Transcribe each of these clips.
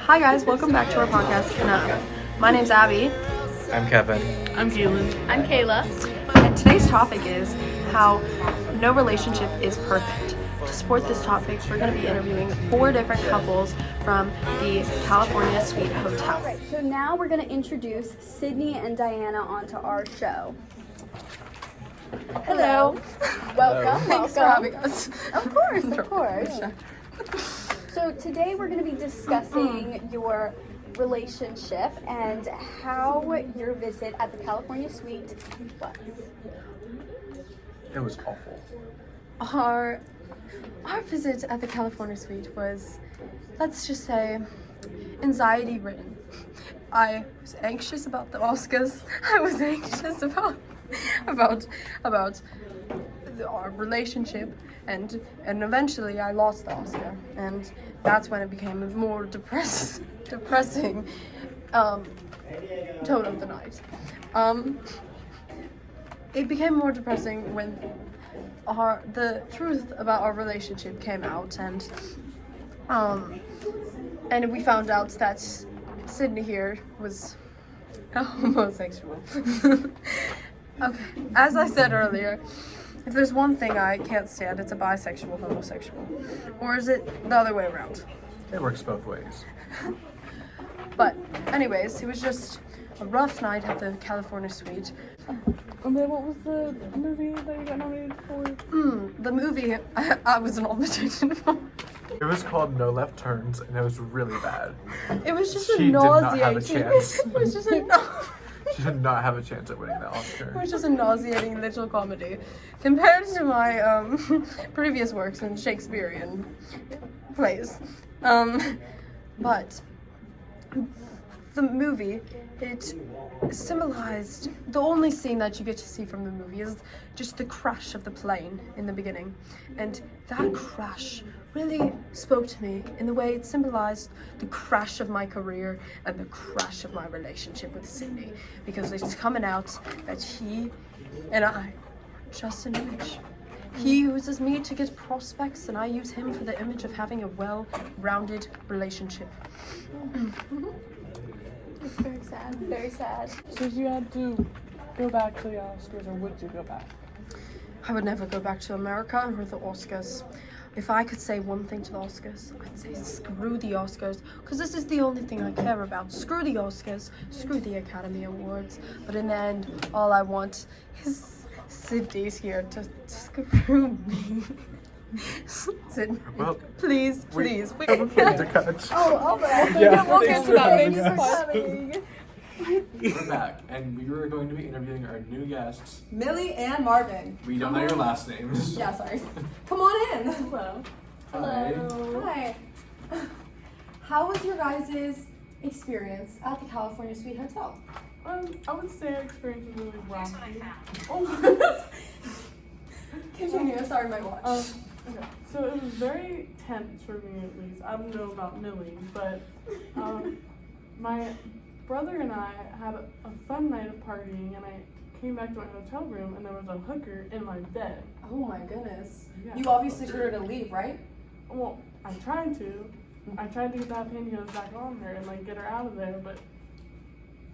Hi guys, welcome back to our podcast. My name's Abby. I'm Kevin. I'm Keelan. I'm Kayla. And today's topic is how no relationship is perfect. To support this topic, we're going to be interviewing 4 different couples from the California Suite Hotel. All right, so now we're going to introduce Sydney and Diana onto our show. Hello. Welcome. Thanks for having us. Of course. So today we're going to be discussing your relationship and how your visit at the California Suite was. It was awful. Our visit at the California Suite was, let's just say, anxiety ridden. I was anxious about the Oscars. I was anxious about our relationship, and eventually I lost the Oscar, and that's when it became a more depressing tone of the night. It became more depressing when the truth about our relationship came out, and we found out that Sydney here was homosexual. Okay, as I said earlier, if there's one thing I can't stand, it's a bisexual homosexual. Or is it the other way around? It works both ways. But anyways, it was just a rough night at the California Suite. And then what was the movie that you got nominated for? The movie I was nominated for. It was called No Left Turns, and it was really bad. It was just She did not have a nauseating. chance. It was just She did not have a chance at winning the Oscar. It was just a nauseating little comedy compared to my previous works in Shakespearean plays. But the movie, it symbolized, the only scene that you get to see from the movie is just the crash of the plane in the beginning. And that crash really spoke to me in the way it symbolized the crash of my career and the crash of my relationship with Sydney. Because it's coming out that he and I are just an image. He uses me to get prospects, and I use him for the image of having a well-rounded relationship. It's very sad. Very sad. So if you had to go back to the Oscars, or would you go back? I would never go back to America or the Oscars. If I could say one thing to the Oscars, I'd say screw the Oscars, because this is the only thing I care about. Screw the Oscars, screw the Academy Awards. But in the end, all I want is Sydney's here to screw me. Sydney, Well, please. we have a thing to cut. Oh, okay. Yeah, we'll get to that. Thanks for coming. We're back, and we were going to be interviewing our new guests. Millie and Marvin. We don't know your last names. Yeah, sorry. Come on in. Hello. Hi. Hi. How was your guys' experience at the California Suite Hotel? I would say our experience was really rocky. Oh. Continue. Sorry, my watch. Okay. So it was very tense for me, at least. I don't know about Millie, but my brother and I had a fun night of partying, and I came back to my hotel room, and there was a hooker in my bed. Oh my goodness. Yeah. You obviously told her to leave, right? Well, I tried to. I tried to get that pantyhose back on her and like get her out of there, but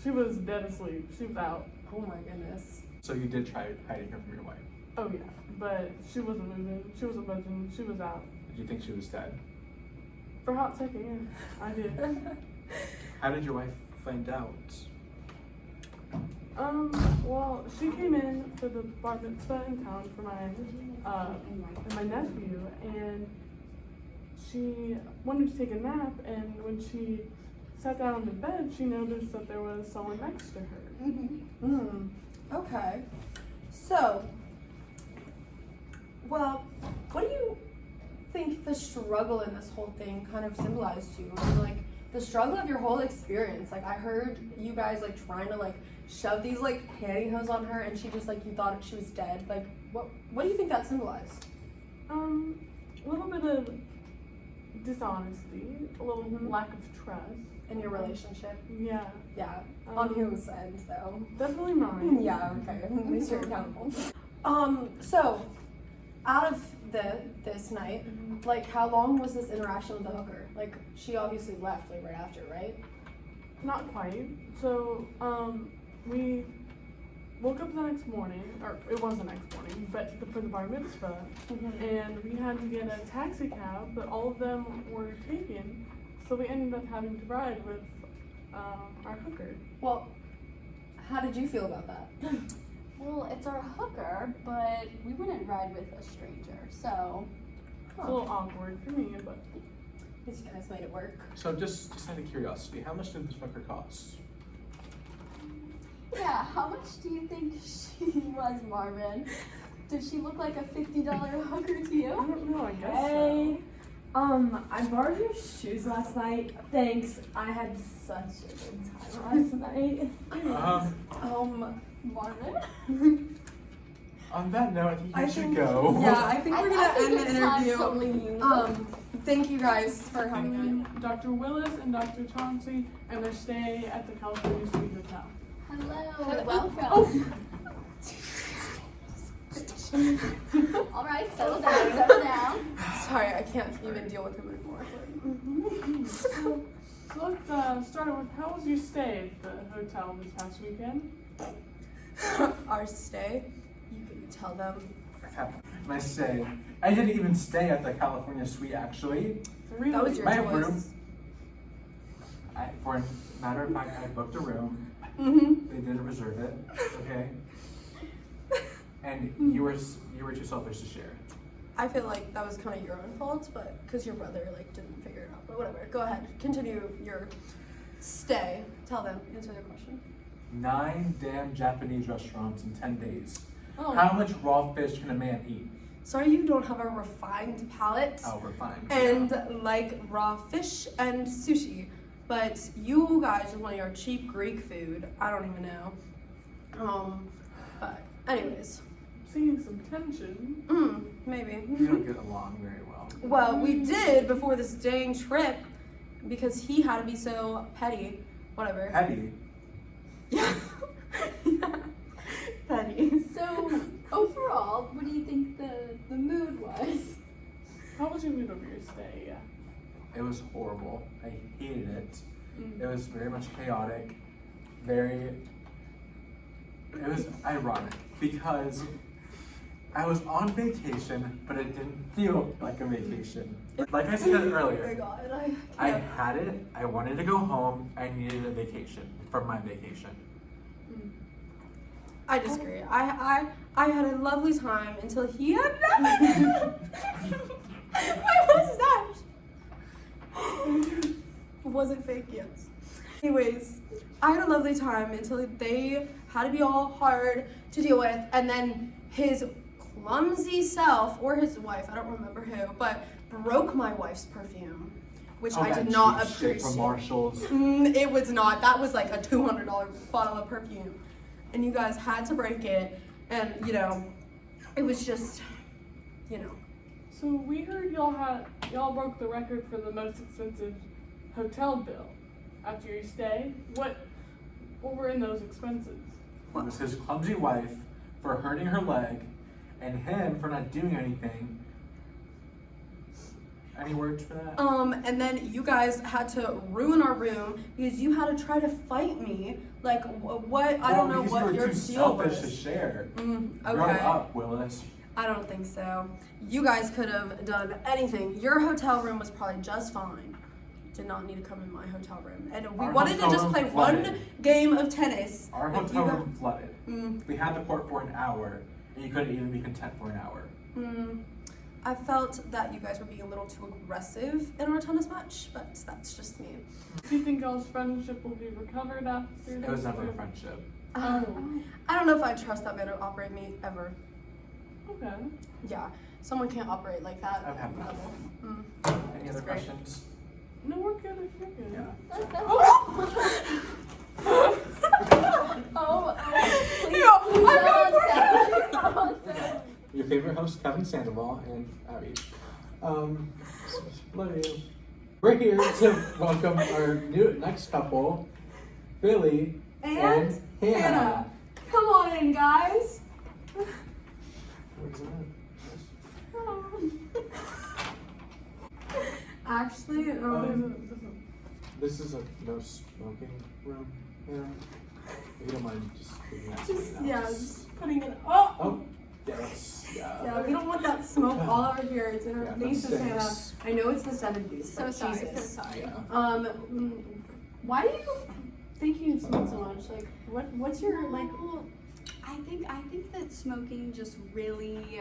she was dead asleep. She was out. Oh my goodness. So you did try hiding her from your wife. Oh yeah, but she wasn't moving. She wasn't budging. She was out. Did you think she was dead? For a hot second, yeah, I did. How did your wife find out? Well, she came in for the bar mitzvah in town for my nephew, and she wanted to take a nap, and when she sat down on the bed, she noticed that there was someone next to her. Okay. So, well, what do you think the struggle in this whole thing kind of symbolized to you? Like, the struggle of your whole experience. Like, I heard you guys, like, trying to, like, shove these, like, pantyhose on her, and she just, like, you thought she was dead. Like, what do you think that symbolized? A little bit of dishonesty, a little lack of trust. In your relationship? Yeah. Yeah. On whose end, though? Definitely mine. Yeah, okay. At least you're accountable. So, out of this night, like, how long was this interaction with the hooker? Like, she obviously left, like, right after, right? Not quite. So, we woke up the next morning, or it was the next morning, but for the bar mitzvah, and we had to get a taxi cab, but all of them were taken, so we ended up having to ride with our hooker. Well, how did you feel about that? Well, it's our hooker, but we wouldn't ride with a stranger, so. It's a little awkward for me, but I guess you guys made it work. So just out of curiosity, how much did this fucker cost? Yeah, how much do you think she was, Marvin? Did she look like a $50 hooker to I you? don't know, I guess Hey, I borrowed your shoes last night. Thanks. I had such a good time last night. Marvin? On that note, I think you should go. Yeah, I think we're gonna end the it's time to interview. leave. Thank you guys for having me. so. Dr. Willis and Dr. Chauncey, and their stay at the California Suite Hotel. Hello, welcome. All right, settle down. Sorry, I can't even deal with him anymore. So let's start with, how was your stay at the hotel this past weekend? Our stay, you can tell them. And I say, I didn't even stay at the California Suite actually. Really? That was your My choice. room. For a matter of fact, I booked a room. They didn't reserve it, okay? And you were too selfish to share. I feel like that was kind of your own fault, but because your brother like didn't figure it out. But whatever. Go ahead. Continue your stay. Tell them. Answer their question. 9 damn Japanese restaurants in 10 days. Oh. How much raw fish can a man eat? Sorry, you don't have a refined palate. Oh, we're fine. And like raw fish and sushi. But you guys are wanting your cheap Greek food. I don't even know. But anyways. Seeing some tension. Maybe. We don't get along very well. Well, we did before this dang trip because he had to be so petty. Whatever. Petty. Yeah. Petty. So, overall, what do you think the mood was? How was your mood over your stay? Yeah. It was horrible. I hated it. It was very much chaotic. It was ironic because I was on vacation, but it didn't feel like a vacation. Like I said Oh my earlier, god, I had it, I wanted to go home, I needed a vacation from my vacation. I disagree. I had a lovely time until he had nothing. My mustache. Was it fake? Yes. Anyways, I had a lovely time until they had to be all hard to deal with, and then his clumsy self, or his wife, I don't remember who, but broke my wife's perfume, which I that did not cheap shit appreciate. from Marshalls. It was not. That was like a $200 bottle of perfume, and you guys had to break it, and it was just, So we heard y'all broke the record for the most expensive hotel bill after your stay. What were in those expenses? It was his clumsy wife for hurting her leg, and him for not doing anything. Any words for that? And then you guys had to ruin our room because you had to try to fight me. Like, what? I don't know because what you your were too deal selfish to was. share. Okay. Grow up, Willis. I don't think so. You guys could have done anything. Your hotel room was probably just fine. Did not need to come in my hotel room. And we Our wanted to hotel just room play flooded. one game of tennis. Our and hotel you room flooded. Mm. We had the court for an hour, and you couldn't even be content for an hour. I felt that you guys were being a little too aggressive in our tennis match, but that's just me. Do you think y'all's friendship will be recovered after It was never a friendship. I don't know if I trust that man to operate me ever. Okay. Yeah, someone can't operate like that. I've had enough. Any other great. questions? No, we're good. We're good. Yeah. Your favorite host, Kevin Sandoval, and Abby. Love you. We're here to welcome our next couple, Billy and Hannah. Come on in, guys. What is that? Actually, This is a no smoking room here. If you don't mind just putting that something yeah, else. just putting it. Oh, Oh, yes, yeah. yeah, we don't want that smoke all over here. It's in Yeah, our that faces, Hannah. stinks. I know it's the 70s. So but sorry, Jesus. so sorry. Yeah. Why do you think you smoke so much? Like, what's your like? Well, I think that smoking just really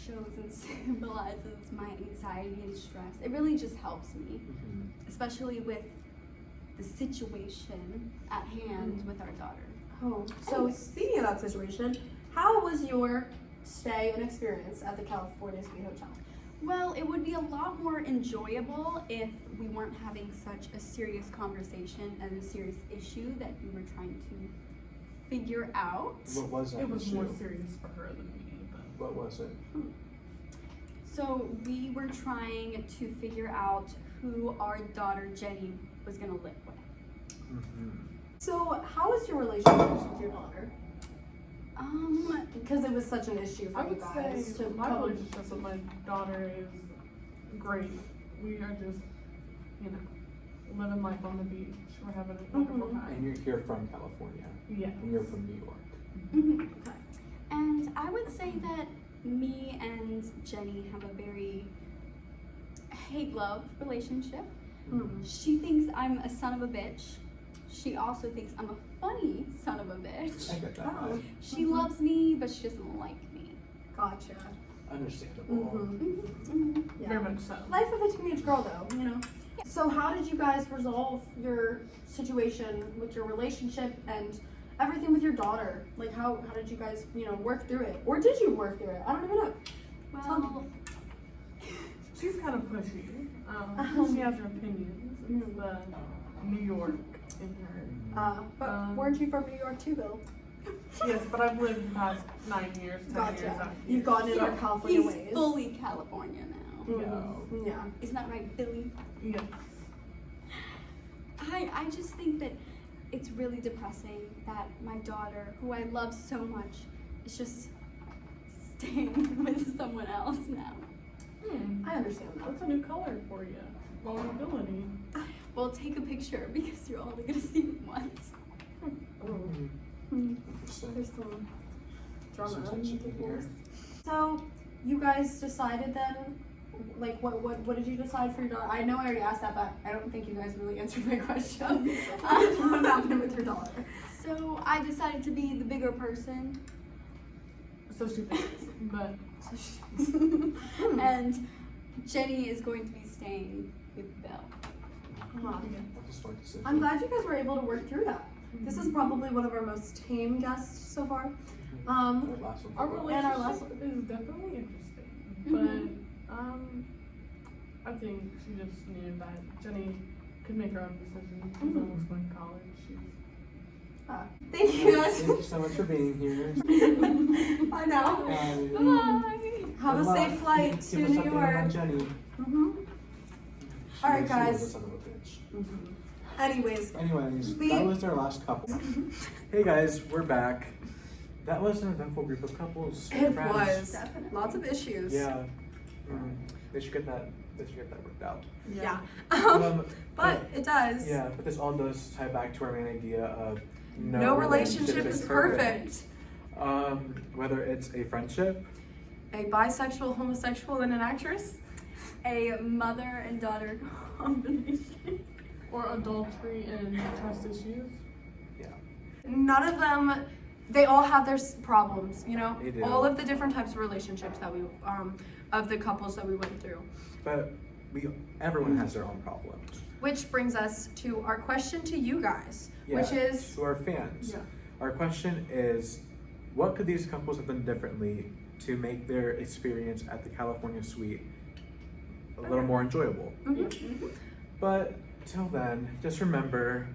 shows and symbolizes my anxiety and stress. It really just helps me, Mhm. especially with the situation at hand with our daughter. Oh, so speaking of that situation, how was your stay and experience at the California Suite Hotel? Well, it would be a lot more enjoyable if we weren't having such a serious conversation and a serious issue that we were trying to figure out. What was that It was issue? more serious for her than me, but What was it? So we were trying to figure out who our daughter Jenny was gonna live with. So, how was your relationships with your daughter? Because it was such an issue for I you would guys say to my come. relationship with my daughter is great. We are just, living life on the beach. We're having a wonderful Mhm. And time. you're here from California, Yeah. and you're from New York. And I would say that me and Jenny have a very hate-love relationship. She thinks I'm a son of a bitch. She also thinks I'm a funny son of a bitch. I get that. Oh. She loves me, but she doesn't like me. Gotcha. Understandable. Yeah. Very much so. Life of a teenage girl, though, you know. So, how did you guys resolve your situation with your relationship and everything with your daughter? Like, how did you guys, work through it? Or did you work through it? I don't even know. Well, She's kind of pushy. She has her opinions. It's the New York in her. But weren't you from New York too, Bill? Yes, but I've lived the past 9 years, 10 years out Gotcha. here. You've gotten in our California he's ways. fully California now. Yeah. Yeah. Isn't that right, Billy? Yeah. I just think that it's really depressing that my daughter, who I love so much, is just staying with someone else now. I understand that. What's a new color for you? Vulnerability. Well, take a picture because you're only gonna see it once. Interesting. There's some drama. Some tension in here. So, you guys decided then, like, what did you decide for your daughter? I know I already asked that, but I don't think you guys really answered my question. What happened with your daughter? So I decided to be the bigger person, So she thinks, but and Jenny is going to be staying with Bill. I just wanted to say. I'm glad you guys were able to work through that. This is probably one of our most tame guests so far. That last one. our And our last relationship is definitely interesting. But I think she just knew that Jenny could make her own decisions. She's almost going to college. She's Thank you guys. Thank you so much for being here. Bye now. Bye. Have a Good luck. safe flight Give to us New update on York. Jenny. All right, She was a guys. son of a bitch. Anyways, Anyways, We- that was our last couple. Hey guys, we're back. That was an eventful group of couples. it friends. was Definitely. lots of issues. Yeah. They should get that. They should get that worked out. Yeah. But It does. yeah, but this all does tie back to our main idea of No relationship is perfect. Whether it's a friendship, A bisexual, homosexual, and an actress. A mother and daughter combination. or adultery and trust issues. yeah, None of them. They all have their problems. They do. All of the different types of relationships that we, of the couples that we went through. but everyone has their own problems. Which brings us to our question to you guys, which Yeah, is, to our fans. Yeah. Our question is, what could these couples have done differently to make their experience at the California Suite a little more enjoyable? But till then, just remember.